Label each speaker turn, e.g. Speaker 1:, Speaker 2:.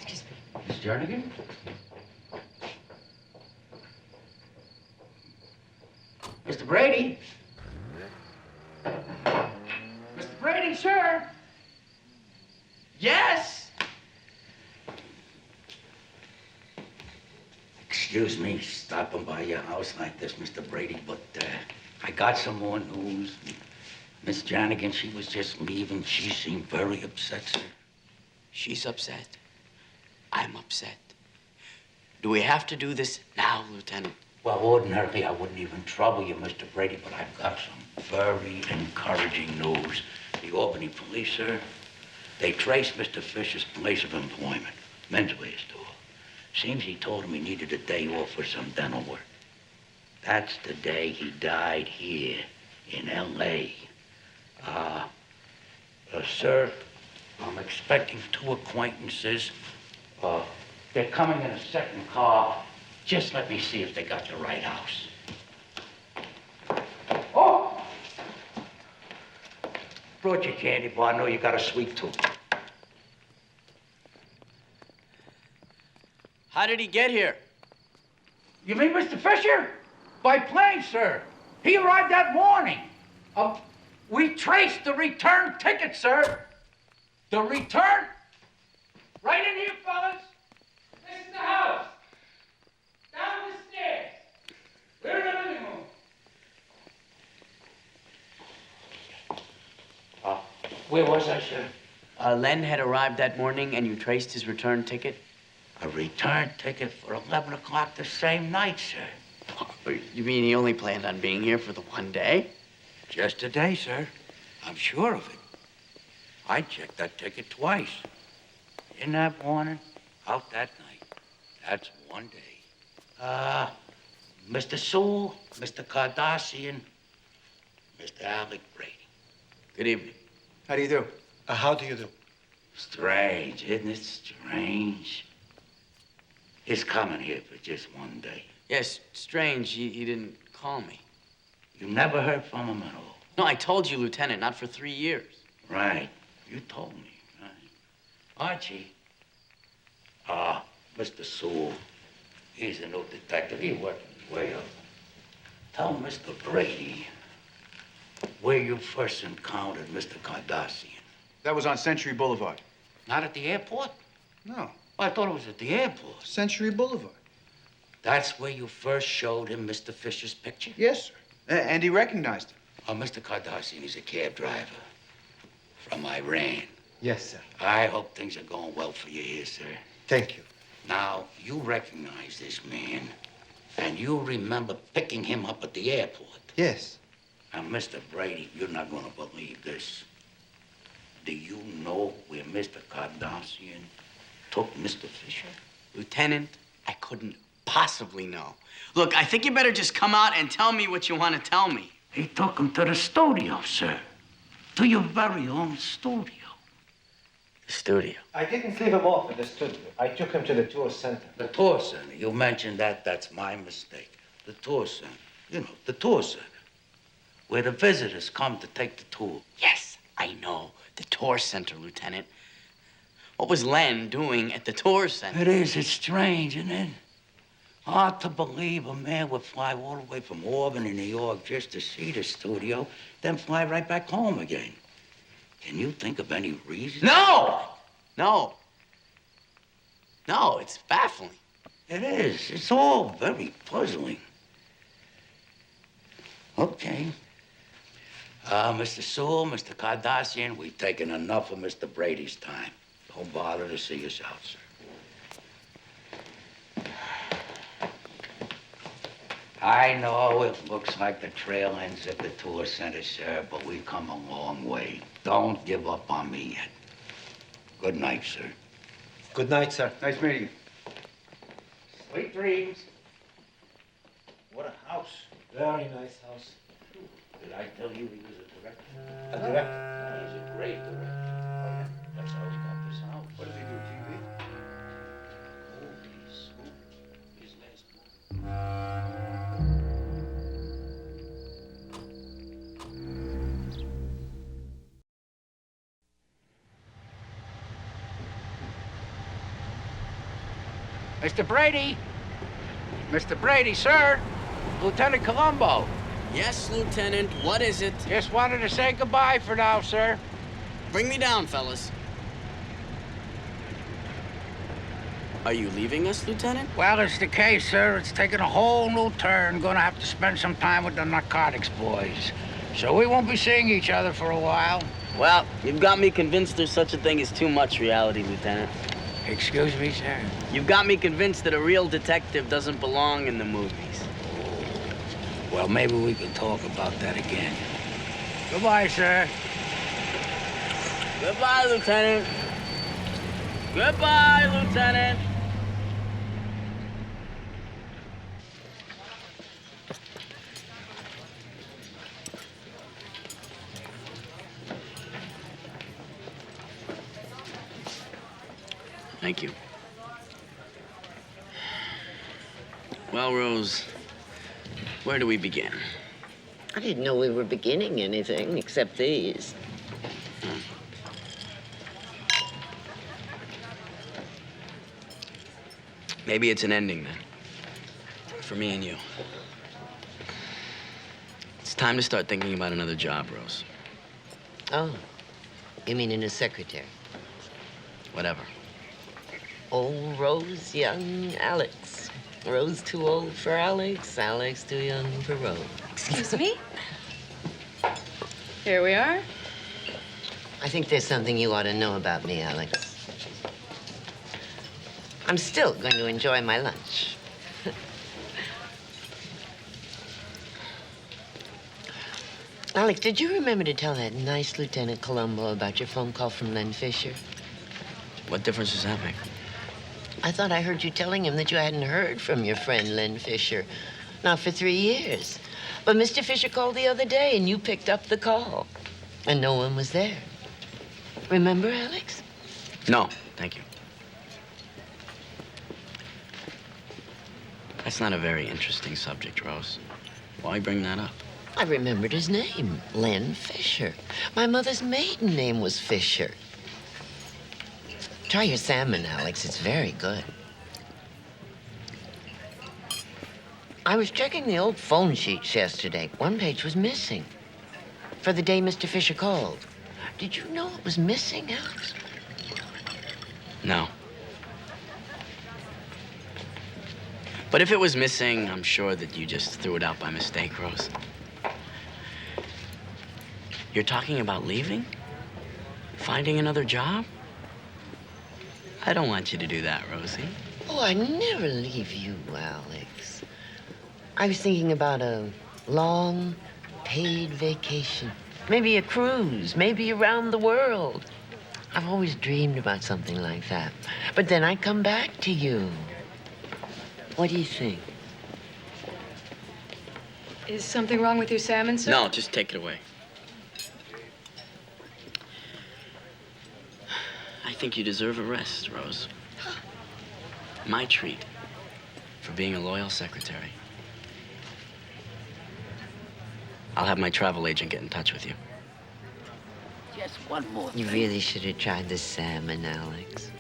Speaker 1: Excuse me.
Speaker 2: Miss Jernigan? Mr. Bradey? Mr. Bradey, sir? Yes? Excuse me stopping by your house like this, Mr. Bradey, but I got some more news. Miss Jernigan, she was just leaving. She seemed very upset, sir.
Speaker 3: She's upset. I'm upset. Do we have to do this now, Lieutenant?
Speaker 2: Well, ordinarily, I wouldn't even trouble you, Mr. Bradey, but I've got some very encouraging news. The Albany police, sir, they traced Mr. Fisher's place of employment, menswear store. Seems he told him he needed a day off for some dental work. That's the day he died here in L.A. Sir, I'm expecting 2 acquaintances. They're coming in a second car. Just let me see if they got the right house. Oh! Brought you candy bar. I know you got a sweet tooth.
Speaker 3: How did he get here?
Speaker 2: You mean Mr. Fisher? By plane, sir. He arrived that morning. We traced the return ticket, sir. The return? Right in here, fellas. This is the house. Down the stairs. We're in the living room. Where was I, sir?
Speaker 3: Len had arrived that morning and you traced his return ticket?
Speaker 2: A return ticket for 11 o'clock the same night, sir.
Speaker 3: Oh, you mean he only planned on being here for the one day?
Speaker 2: Just a day, sir. I'm sure of it. I checked that ticket twice. In that morning, out that night. That's one day. Mr. Sewell, Mr. Cardassian, Mr. Alec Bradey.
Speaker 3: Good evening.
Speaker 4: How do you do? How do you do?
Speaker 2: Strange, isn't it strange? He's coming here for just one day.
Speaker 3: Yes, strange. He didn't call me.
Speaker 2: You never heard from him at all?
Speaker 3: No, I told you, Lieutenant, not for 3 years.
Speaker 2: Right. You told me, right. Archie. Mr. Sewell. He's a new detective. He's working his way up. Tell Mr. Bradey where you first encountered Mr. Cardassian.
Speaker 4: That was on Century Boulevard.
Speaker 2: Not at the airport?
Speaker 4: No,
Speaker 2: I thought it was at the airport.
Speaker 4: Century Boulevard.
Speaker 2: That's where you first showed him Mr. Fisher's picture?
Speaker 4: Yes, sir. And he recognized him.
Speaker 2: Mr. Cardassian, he's a cab driver from Iran.
Speaker 4: Yes, sir.
Speaker 2: I hope things are going well for you here, sir.
Speaker 4: Thank you.
Speaker 2: Now, you recognize this man, and you remember picking him up at the airport.
Speaker 4: Yes.
Speaker 2: Now, Mr. Bradey, you're not going to believe this. Do you know where Mr. Cardassian took Mr. Fisher?
Speaker 3: Lieutenant, I couldn't possibly know. Look, I think you better just come out and tell me what you want to tell me.
Speaker 2: He took him to the studio, sir. To your very own studio.
Speaker 3: The studio?
Speaker 5: I didn't leave him off at the studio. I took him to the tour center.
Speaker 2: The tour center. You mentioned that. That's my mistake. The tour center. You know, the tour center. Where the visitors come to take the tour.
Speaker 3: Yes, I know. The tour center, Lieutenant. What was Len doing at the tour center?
Speaker 2: It is. It's strange, isn't it? Hard to believe a man would fly all the way from Albany, New York, just to see the studio, then fly right back home again. Can you think of any reason?
Speaker 3: No! No. No, it's baffling.
Speaker 2: It is. It's all very puzzling. Okay. Mr. Sewell, Mr. Cardassian, we've taken enough of Mr. Brady's time. Don't bother to see us out, sir. I know it looks like the trail ends at the tour center, sir, but we've come a long way. Don't give up on me yet. Good night, sir.
Speaker 5: Good night, sir.
Speaker 4: Nice meeting you.
Speaker 2: Sweet dreams.
Speaker 5: What a house. Very nice house.
Speaker 2: Did I tell you he was a director?
Speaker 5: A director?
Speaker 2: He's a great director. That's how he got this house.
Speaker 4: What does he do, TV?
Speaker 2: Movies. His last movie. Mr. Bradey! Mr. Bradey, sir! Lieutenant Columbo.
Speaker 3: Yes, Lieutenant. What is it?
Speaker 2: Just wanted to say goodbye for now, sir.
Speaker 3: Bring me down, fellas. Are you leaving us, Lieutenant?
Speaker 2: Well, it's the case, sir. It's taken a whole new turn. Gonna have to spend some time with the narcotics boys. So we won't be seeing each other for a while.
Speaker 3: Well, you've got me convinced there's such a thing as too much reality, Lieutenant.
Speaker 2: Excuse me, sir?
Speaker 3: You've got me convinced that a real detective doesn't belong in the movies.
Speaker 2: Well, maybe we can talk about that again. Goodbye, sir.
Speaker 3: Goodbye, Lieutenant. Goodbye, Lieutenant. Thank you. Well, Rose, where do we begin?
Speaker 1: I didn't know we were beginning anything except these.
Speaker 3: Maybe it's an ending, then. For me and you. It's time to start thinking about another job, Rose.
Speaker 1: Oh, you mean in a secretary?
Speaker 3: Whatever.
Speaker 1: Old Rose, young Alex. Rose too old for Alex, Alex too young for Rose.
Speaker 6: Excuse me? Here we are.
Speaker 1: I think there's something you ought to know about me, Alex. I'm still going to enjoy my lunch. Alex, did you remember to tell that nice Lieutenant Columbo about your phone call from Len Fisher?
Speaker 3: What difference does that make?
Speaker 1: I thought I heard you telling him that you hadn't heard from your friend Len Fisher. Not for 3 years. But Mr. Fisher called the other day and you picked up the call. And no one was there. Remember, Alex?
Speaker 3: No, thank you. That's not a very interesting subject, Rose. Why bring that up?
Speaker 1: I remembered his name, Len Fisher. My mother's maiden name was Fisher. Try your salmon, Alex. It's very good. I was checking the old phone sheets yesterday. One page was missing. For the day Mr. Fisher called. Did you know it was missing, Alex?
Speaker 3: No. But if it was missing, I'm sure that you just threw it out by mistake, Rose. You're talking about leaving? Finding another job? I don't want you to do that, Rosie.
Speaker 1: Oh, I never leave you, Alex. I was thinking about a long, paid vacation. Maybe a cruise, maybe around the world. I've always dreamed about something like that. But then I'd come back to you. What do you think?
Speaker 6: Is something wrong with your salmon, sir?
Speaker 3: No, just take it away. I think you deserve a rest, Rose. My treat for being a loyal secretary. I'll have my travel agent get in touch with you.
Speaker 2: Just one more
Speaker 1: You
Speaker 2: thing.
Speaker 1: really should have tried the salmon, Alex.